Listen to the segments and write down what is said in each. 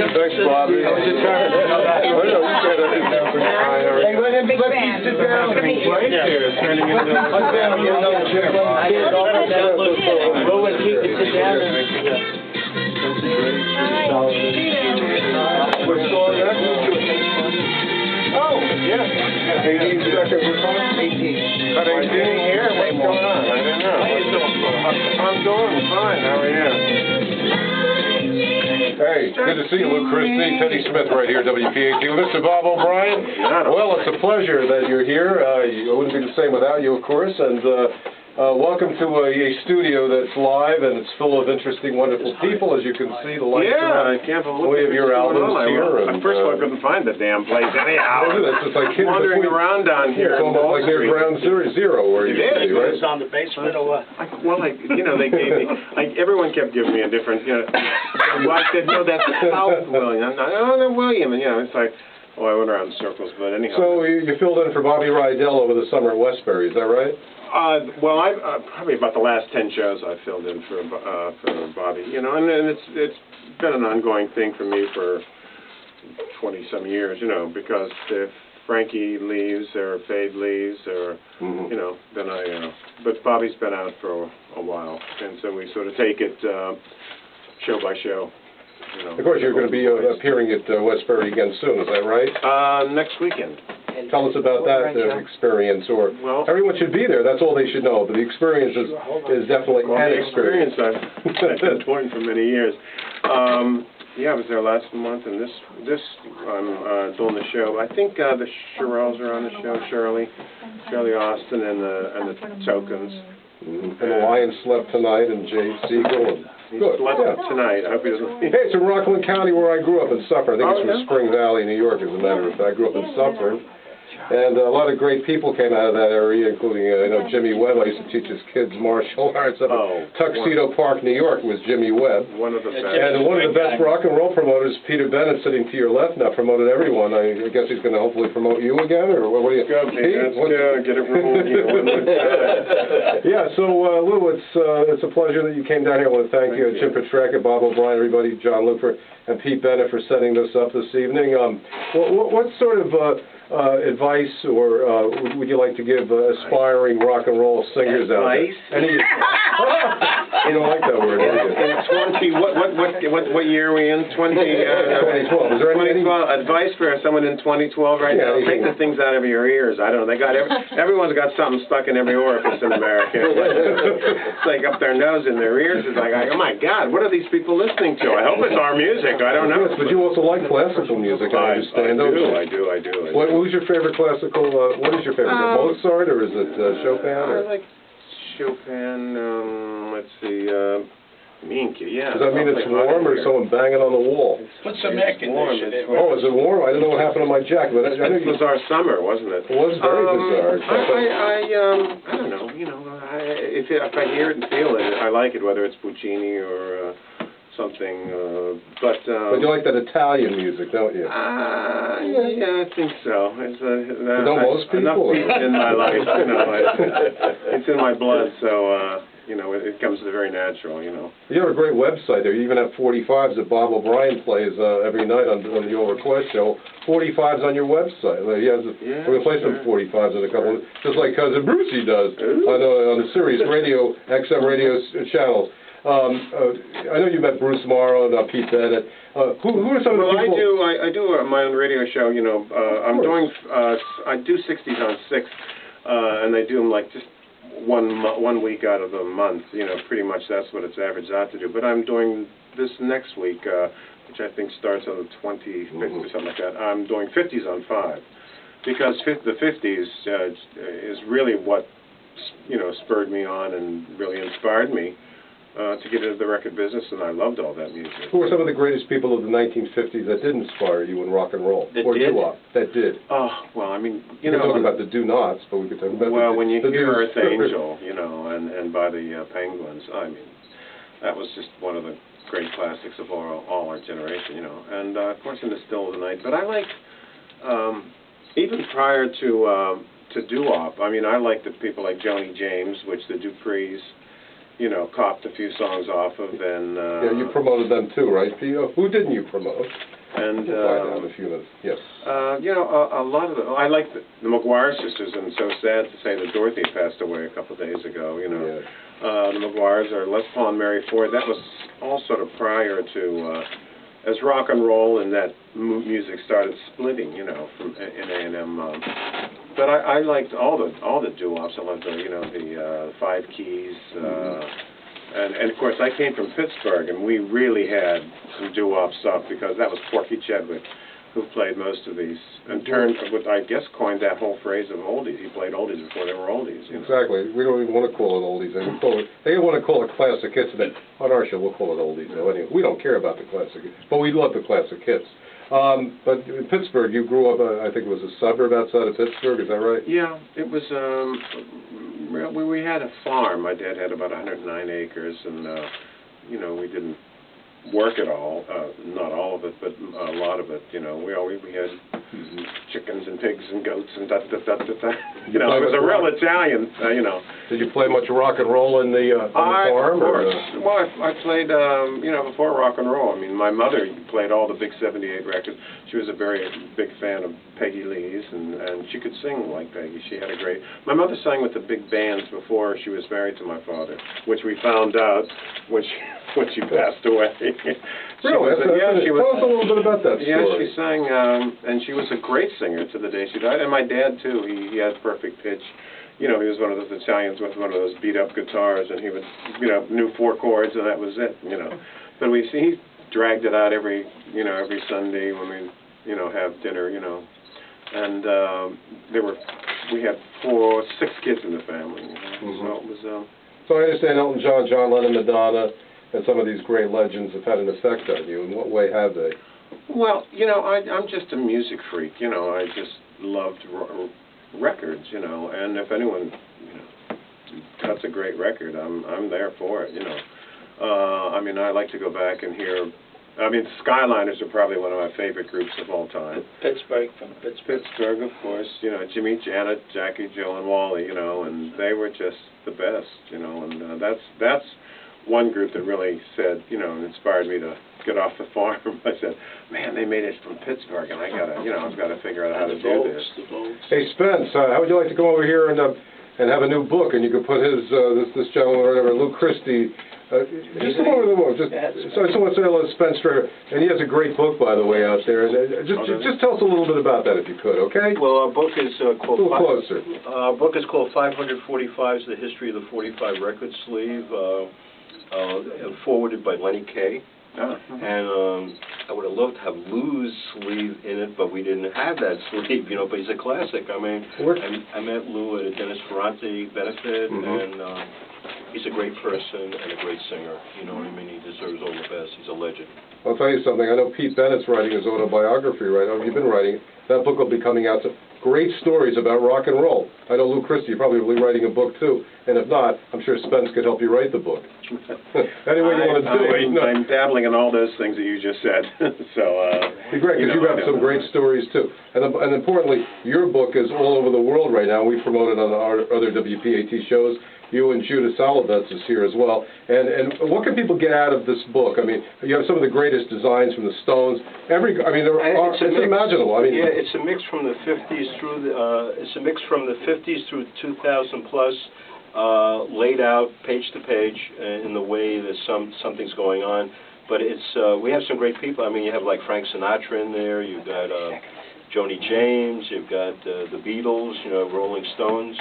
Thanks, Bobby. How was your turn? Hey, let him sit down. Right there, it's turning into another chair. Go and keep it sit down. What's going on? Oh, yeah. 18 seconds of fun? 18. But 18 here? What's going on? I don't know. I'm doing fine. How are you? Hey, good to see you, Luke Christie, Teddy Smith right here, WPAT. Mr. Bob O'Brien, well, it's a pleasure that you're here. It wouldn't be the same without you, of course, and welcome to a studio that's live, and it's full of interesting, wonderful people, as you can see. The lights I can't believe of your albums here. First of all, I couldn't find the damn place anyhow. It's just like wandering around down here. It's almost like near ground zero where you can see, right? It's on the basement or what? Well, they gave me, everyone kept giving me a different, well, I said, no, that's South William. No, William, and, it's like, I went around in circles, but anyhow. So you filled in for Bobby Rydell over the summer at Westbury, is that right? Well, I probably about the last 10 shows I filled in for Bobby, and it's been an ongoing thing for me for 20-some years, because if Frankie leaves or Fade leaves or, then but Bobby's been out for a while, and so we sort of take it show by show. Of course, you're going to be appearing at Westbury again soon, is that right? Next weekend. Tell us about that experience, or everyone should be there. That's all they should know. But the experience is definitely an experience. I've been touring for many years. I was there last month, and this I'm doing the show. I think the Shirelles are on the show. Shirley Austin, and the Tokens. And the Lion slept tonight, and Jay Siegel. He slept tonight. I hope he doesn't. Hey, it's in Rockland County where I grew up in Suffern. I think it's from Spring Valley, New York, as a matter of fact. I grew up in Suffern. And a lot of great people came out of that area, including, Jimmy Webb. I used to teach his kids martial arts up at Tuxedo Park, New York, was Jimmy Webb. One of the best. And one of the best rock and roll promoters, Peter Bennett, sitting to your left now, promoted everyone. I guess he's going to hopefully promote you again, or what do you... Go, Pete. Get it rolling. Yeah, so, Lou, it's a pleasure that you came down here. I want to thank you, Jim Petrecca, Bob O'Brien, everybody, John Luper, and Pete Bennett for setting this up this evening. What sort of... advice or would you like to give aspiring rock and roll singers out there? Any? You don't like that word, do you? In what year are we in? 2012. Is there any advice for someone in 2012 right now? Take the things out of your ears. I don't know. They got everyone's got something stuck in every orifice in America. It's like up their nose and their ears. It's like, oh my God, what are these people listening to? I hope it's our music. I don't know. Yes, but you also like classical music. I understand. I do. Who's your favorite classical? What is your favorite? Mozart, or is it Chopin? I like Chopin. Let's see. Minky, yeah. Does that mean it's warm, or someone banging on the wall? Put some air conditioning in. Oh, is it warm? I didn't know what happened on my jacket. But it was our summer, wasn't it? It was very bizarre. I don't know. If I hear it and feel it, I like it. Whether it's Puccini or something, but you like that Italian music, don't you? Yeah, I think so. Don't most people? Enough people in my life, it's in my blood, so it comes very natural, You have a great website there. You even have 45s that Bob O'Brien plays every night on the Your Request show. 45s on your website. We're going to play some 45s in a couple, just like Cousin Brucey does on the Sirius Radio, XM radio channels. I know you met Bruce Morrow and Pete Bennett. Who are some of the people? Well, I do my own radio show. I'm doing I do 60s on 6, and I do them like just one week out of the month. Pretty much that's what it's averaged out to do. But I'm doing this next week, which I think starts on the 25th or something like that. I'm doing 50s on 5, because the 50s is really what spurred me on and really inspired me to get into the record business, and I loved all that music. Who were some of the greatest people of the 1950s that did inspire you in rock and roll? That did? Oh, well, I mean, you know... talking about the Do-Nots, but we could talk about when you hear Earth Angel, and by the Penguins, I mean, that was just one of the great classics of all our generation, And, of course, in the Still of the Night. But I liked, even prior to doo-wop, I mean, I liked the people like Joni James, which the Duprees, you know, copped a few songs off of, and Yeah, you promoted them too, right, Pete? Who didn't you promote? and We'll find out in a few minutes. Yes. you know, a lot of I like the McGuire sisters, and so sad to say that Dorothy passed away a couple of days ago. You know, Yeah. the McGuires are Les Paul and Mary Ford. That was all sort of prior to as rock and roll and that music started splitting. You know, from in A&M. But I liked all the doo-wops. I loved the Five Keys. And of course, I came from Pittsburgh, and we really had some doo-wop stuff because that was Porky Chedwick, who played most of these, and turned, what I guess coined that whole phrase of oldies. He played oldies before they were oldies. You know? Exactly. We don't even want to call it oldies. They want to call it classic hits. And on our show, we'll call it oldies. Though. Anyway, we don't care about the classic hits, but we love the classic hits. But in Pittsburgh, you grew up, I think it was a suburb outside of Pittsburgh, is that right? Yeah, it was, we had a farm. My dad had about 109 acres, and, you know, we didn't work at all, not all of it, but a lot of it, you know. We had chickens and pigs and goats and da-da-da-da-da. You know, it was a real Italian, you know. Did you play much rock and roll on the farm? Of course. Well, I played, you know, before rock and roll. I mean, my mother played all the big 78 records. She was a very big fan of Peggy Lee's, and she could sing like Peggy. She had a great... My mother sang with the big bands before she was married to my father, which we found out when she passed away. Really? Tell us a little bit about that story. Yeah, she sang, and she was a great singer to the day she died. And my dad, too, he had perfect pitch. You know, he was one of those Italians with one of those beat-up guitars, and he would, you know, knew 4 chords, and that was it, you know. But he dragged it out every Sunday when we, you know, have dinner, you know. And we had 6 kids in the family, you know. So it was... So I understand Elton John, John Lennon, Madonna, and some of these great legends have had an effect on you. In what way have they? Well, you know, I'm just a music freak, you know. I just loved records, you know, and if anyone, you know, cuts a great record, I'm there for it, you know. I mean, I like to go back and hear... I mean, the Skyliners are probably one of my favorite groups of all time. Pittsburgh. Pittsburgh, of course. You know, Jimmy, Janet, Jackie, Joe, and Wally. You know, and they were just the best. You know, and that's one group that really said, you know, and inspired me to get off the farm. I said, man, they made it from Pittsburgh, and I've got to figure out how to do this. Hey, Spence, how would you like to come over here and have a new book, and you could put his this gentleman or whatever, Lou Christie. Just come over the book. So I just want to say hello to Spence, and he has a great book, by the way, out there. And just tell us a little bit about that, if you could, okay? Well, our book is called... A little closer. Our book is called 545s, The History of the 45 Record Sleeve, forwarded by Lenny Kaye. And I would have loved to have Lou's sleeve in it, but we didn't have that sleeve, you know, but he's a classic. I mean, I met Lou at a Dennis Ferrante benefit, and he's a great person and a great singer. You know what I mean? He deserves all the best. He's a legend. I'll tell you something. I know Pete Bennett's writing his autobiography right now. You've been writing it. That book will be coming out. Great stories about rock and roll. I know Lou Christie probably will be writing a book too, and if not, I'm sure Spence could help you write the book. Any way you want to do it. I'm dabbling in all those things that you just said. So, be great, because you have some great stories too. And importantly, your book is all over the world right now. We promote it on our other WPAT shows. You and Judah Salovets is here as well. And what can people get out of this book? I mean, you have some of the greatest designs from the Stones. It's unimaginable. I mean, yeah, it's a mix from the 50s through it's a mix from the 50s through 2000 plus, laid out page to page in the way that something's going on. But it's we have some great people. I mean, you have like Frank Sinatra in there. You've got Joni James. You've got the Beatles. You know, Rolling Stones.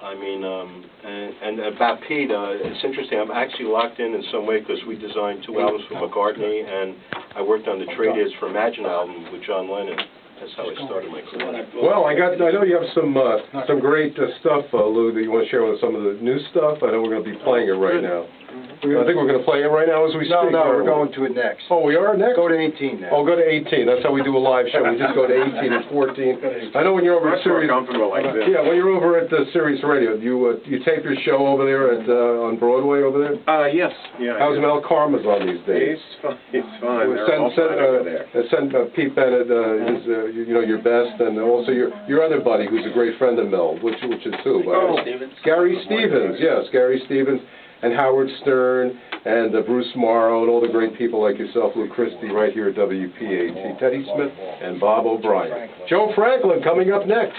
I mean, and about Pete, it's interesting. I'm actually locked in some way because we designed 2 albums for McCartney, and I worked on the Trade Is for Imagine album with John Lennon. That's how I started my career. Well, I know you have some great stuff, Lou, that you want to share with us. Some of the new stuff. I know we're going to be playing it right now. I think we're going to play it right now as we speak. No, we're going to it next. Oh, we are next? Go to 18 now. Oh, go to 18. That's how we do a live show. We just go to 18 and 14. I know when you're over at Sirius... comfortable like this. Yeah, when you're over at Sirius Radio, you tape your show over there on Broadway over there? Yes. Yeah. How's Mel Karma's on these days? He's fine. Send Pete Bennett, you know, your best, and also your other buddy, who's a great friend of Mel, which is who? Stevens. Gary Stevens, yes, Gary Stevens. and Howard Stern, and Bruce Morrow, and all the great people like yourself, Lou Christie, right here at WPAT. Teddy Smith and Bob O'Brien. Joe Franklin coming up next.